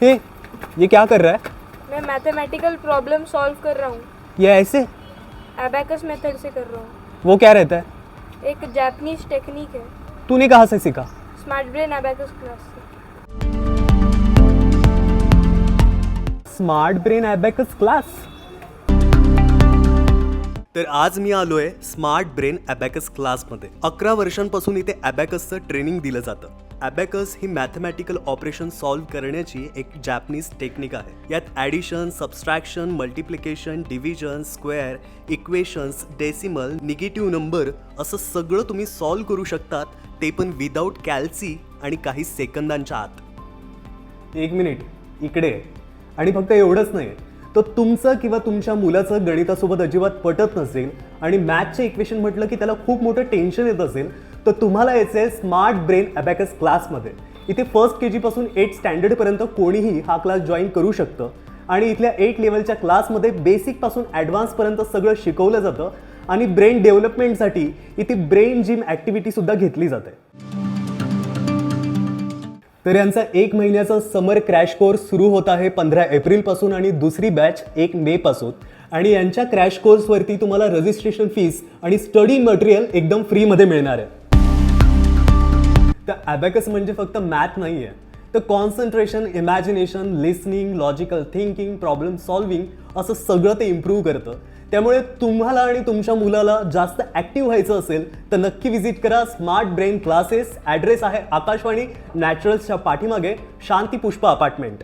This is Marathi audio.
हे ये क्या कर रहा है? मैं मैथमेटिकल प्रॉब्लम सॉल्व कर रहा हूँ। ये ऐसे? एबैकस मेथड से कर रहा हूँ। वो क्या रहता है? एक जापानीज टेक्निक है। तूने कहाँ से सीखा? स्मार्ट ब्रेन एबैकस क्लास से। Smart Brain Abacus class. तर आज मी आलोय स्मार्ट ब्रेन ॲबॅकस क्लासमध्ये. 11 वर्षांपासून इथे ॲबॅकसचं ट्रेनिंग दिलं जातं. ॲबॅकस ही मॅथमॅटिकल ऑपरेशन सॉल्व्ह करण्याची एक जॅपनीज टेक्निक आहे. यात addition, subtraction, multiplication, division, square, equations, decimal, negative number असं सगळं तुम्ही सॉल्व्ह करू शकतात, ते पण विदाऊट कॅल्सी आणि काही सेकंदांच्या आत. 1 मिनिट इकडे. आणि फक्त एवढंच नाही, तो तुमचं किंवा तुमच्या मुलाचं गणितासोबत अजिबात पटत नसेल आणि मॅथचे इक्वेशन म्हटलं की त्याला खूप मोठं टेन्शन येत असेल, तर तुम्हाला यायचं आहे स्मार्ट ब्रेन ॲबॅकस क्लासमध्ये. इथे फर्स्ट KG पासून 8 स्टँडर्डपर्यंत कोणीही हा क्लास जॉईन करू शकतं. आणि इथल्या 8 लेवलच्या क्लासमध्ये बेसिकपासून ॲडव्हान्सपर्यंत सगळं शिकवलं जातं. आणि ब्रेन डेव्हलपमेंटसाठी इथे ब्रेन जिम ॲक्टिव्हिटीसुद्धा घेतली जाते. तर यांचा 1 महिन्याचा समर क्रॅश कोर्स सुरू होत आहे 15 एप्रिलपासून आणि दुसरी बॅच 1 मे पासून. आणि यांच्या क्रॅश कोर्सवरती तुम्हाला रजिस्ट्रेशन फीस आणि स्टडी मटेरियल एकदम फ्रीमध्ये मिळणार आहे. तर ॲबॅकस म्हणजे फक्त मॅथ नाही आहे, तर concentration, imagination, listening, logical thinking, problem solving असं सगळं ते इम्प्रूव्ह करतं. त्यामुळे तुम्हाला आणि तुमच्या मुलाला जास्त ॲक्टिव्ह व्हायचं असेल तर नक्की व्हिजिट करा स्मार्ट ब्रेन क्लासेस. ॲड्रेस आहे आकाशवाणी नॅचरल्सच्या पाठीमागे, शांती पुष्पा अपार्टमेंट.